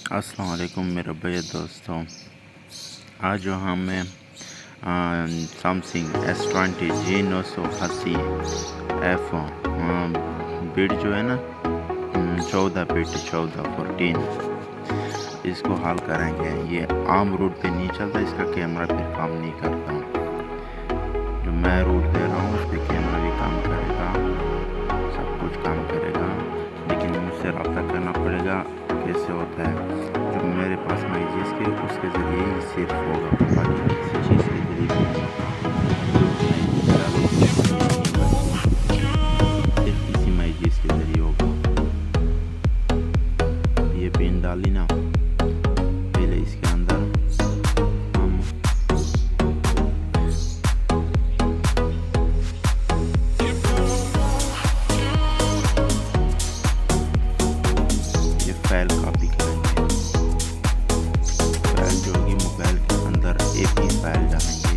अस्सलाम वालेकुम मेरे भैया दोस्तों। आज जो हमें सैमसंग S20 G980f बिट जो है ना 14 इसको हल करेंगे। ये आम रूट पे नहीं चलता, इसका कैमरा फिर काम नहीं करता। जो मैं रूट दे रहा हूँ उस पर कैमरा भी काम करेगा, सब कुछ काम करेगा, लेकिन मुझसे रब्ता करना पड़ेगा। कैसे होता है, जो मेरे पास मैजिस के उसके ज़रिए ही सिर्फ होगा, बाकी किसी चीज़ के ज़रिए सिर्फ इसी मैजिस के ज़रिए होगा। ये पिन डाली ना, पहले इसके अंदर हम ये फाइल कॉपी करेंगे। फाइल जो होगी मोबाइल के अंदर एपी फाइल डालेंगे।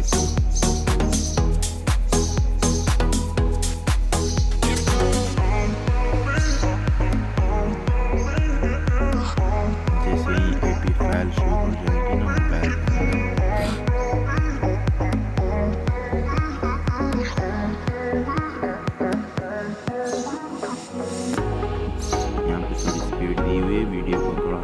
जैसे ही एपी फाइल शुरू हो जाएगी ना मोबाइल के अंदर, यहाँ पे थोड़ी स्पीड दी हुई है, वीडियो को थोड़ा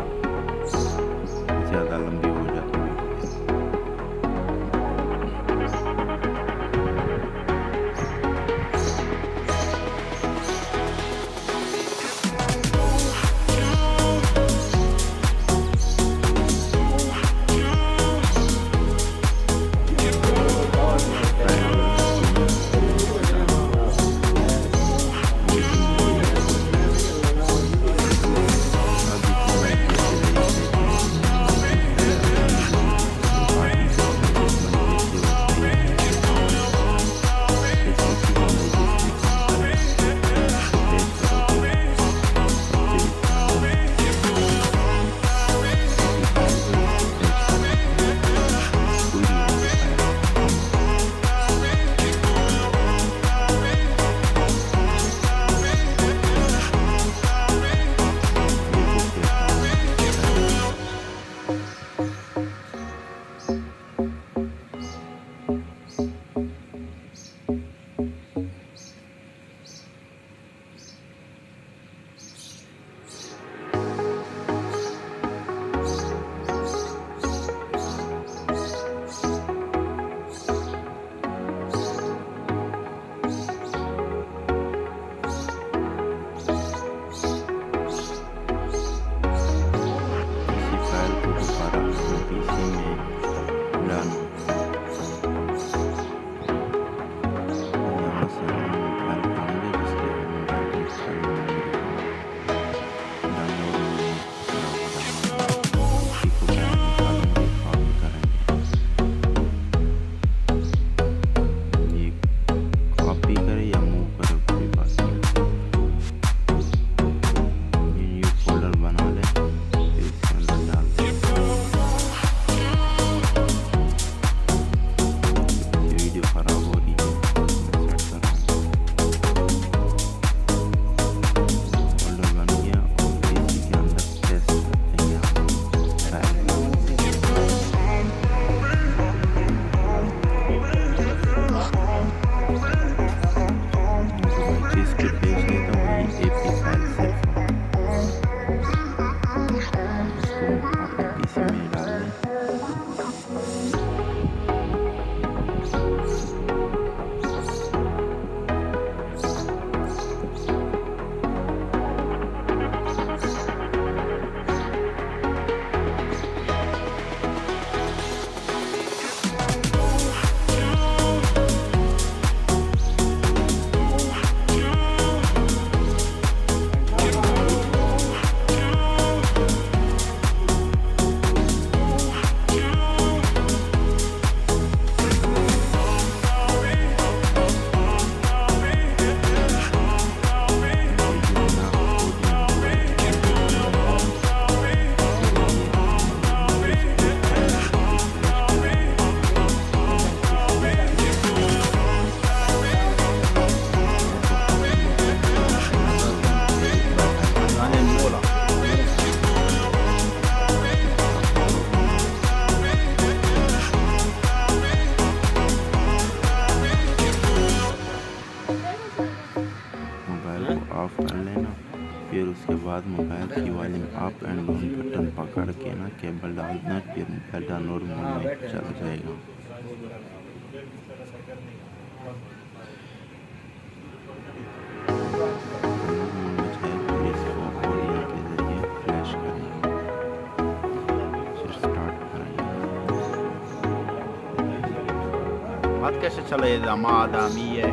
की volume up and down button पकड़ के ना केबल डालना, फिर मोबाइल डाउनलोड मोड में चल जाएगा। बात कैसे चले दामाद Imei?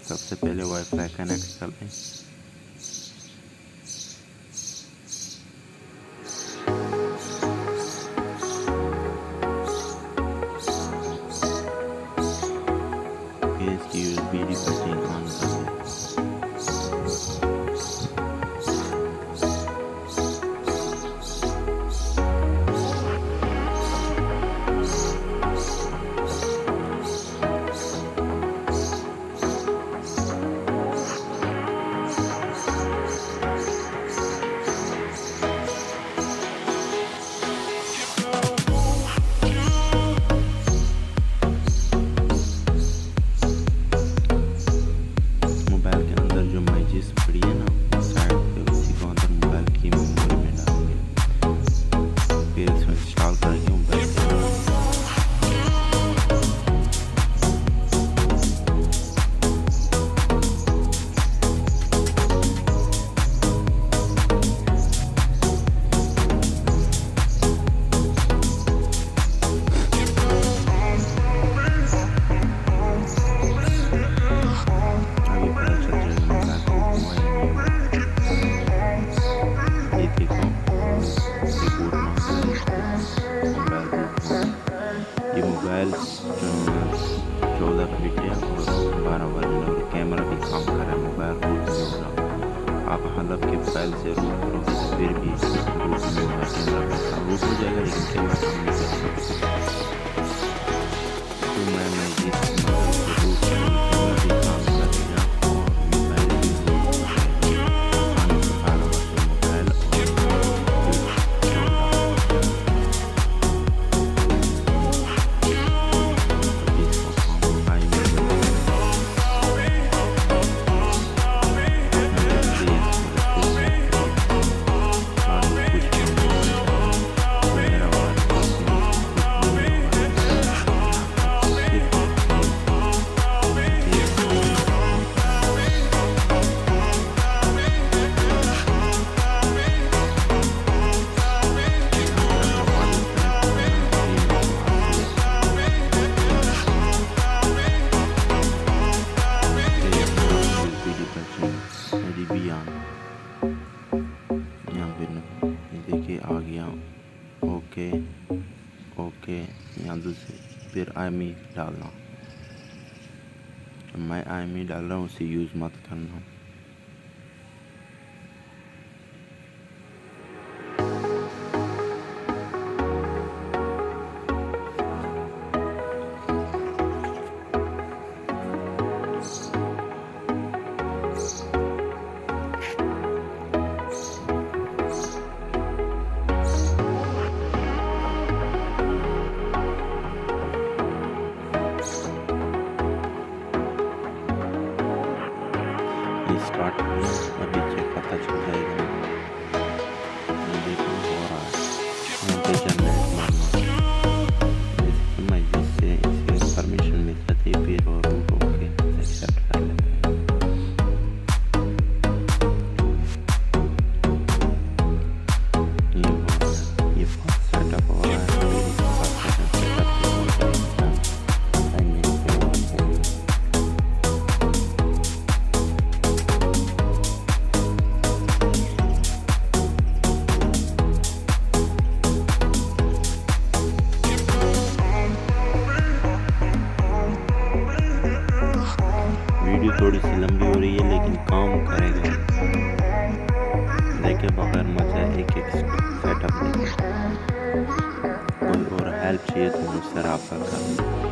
सबसे पहले वाईफाई कनेक्ट कर लें। फिर इसकी यूएसबी सेटिंग ऑन कर लें। मोबाइल 14 का बैटरी और 12 वर्जन और कैमरा भी काम कर रहा है। मोबाइल रूट नहीं हो रहा। आप हलब के फाइल से रूट करोगे तो फिर भी रूट नहीं होगा। कैमरा का रूट हो जाएगा लेकिन कैमरा काम नहीं कर सकता। तो मैं जिस मॉडल से रूट करूँ कैमरा भी काम करेगा और मोबाइल भी आ गया। ओके ओके, यहाँ दूसरे फिर IMEI डालना। मैं IMEI डाल रहा हूँ, उसे यूज़ मत करना। स्टार्ट अभी चेक पता चल जाएगा। देखो हो रहा है, यहाँ पे जनरेट मारना। जैसे कि मैं जिससे इसे परमिशन मिल जाती है फिर और रूट ओके एक्सेप्ट कर लेते हैं। ये फर्स्ट सेटअप हो रहा है। वीडियो थोड़ी सी लंबी हो रही है लेकिन काम करेगा। देखे बगैर मजा एक एक सेटअप देखे। कोई और हेल्प चाहिए तो मुझसे रब्ता करें।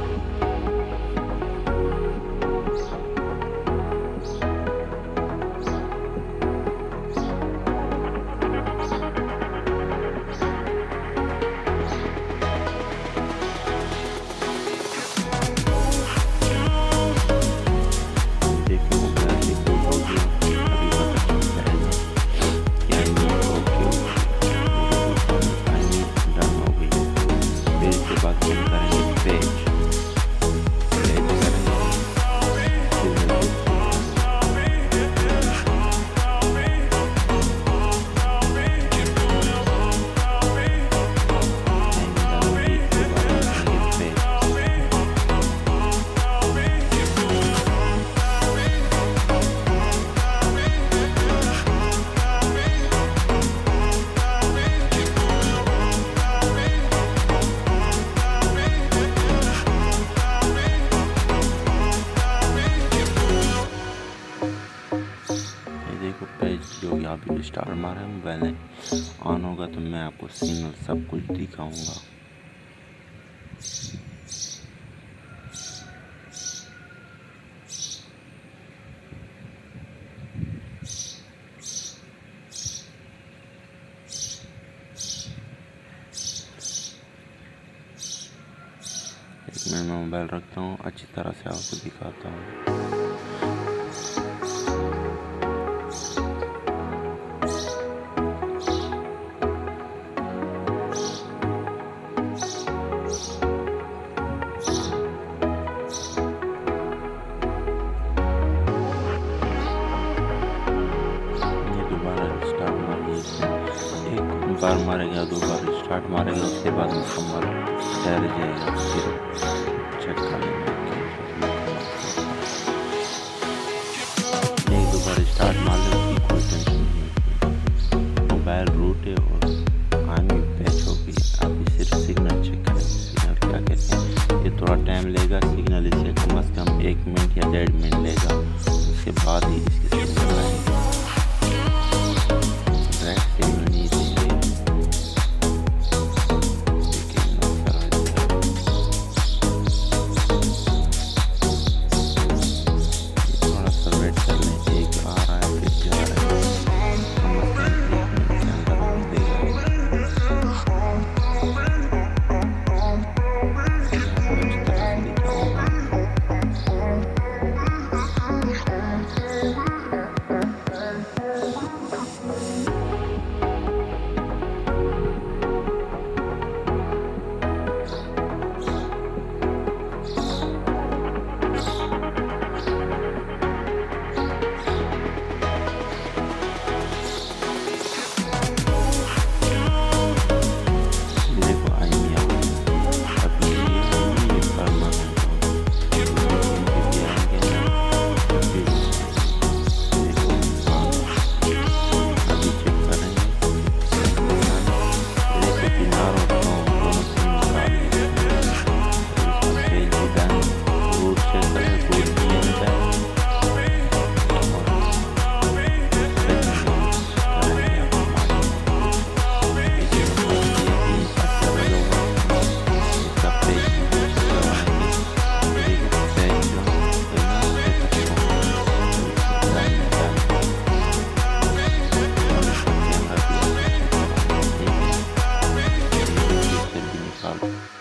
जो यहाँ भी स्टार मारा है मोबाइल ने ऑन होगा तो मैं आपको सिग्नल सब कुछ दिखाऊंगा। मैं मोबाइल रखता हूँ, अच्छी तरह से आपको दिखाता हूँ। एक बार मारेगा, दो बार स्टार्ट मारेगा, उसके बाद मुकम्मल ठहर जाएगा। फिर चेक कर लेंगे। एक दो बार स्टार्ट मार ले, उसकी कोई टेंशन नहीं। मोबाइल रूट है और IMEI पैच होगी। अभी सिर्फ सिग्नल चेक करें। सिग्नल क्या कहते हैं, ये थोड़ा टाइम लेगा। सिग्नल इसे कम से कम 1 मिनट या 1.5 मिनट लेगा। उसके बाद ही इसके सिग्नल आएंगे। सलाम।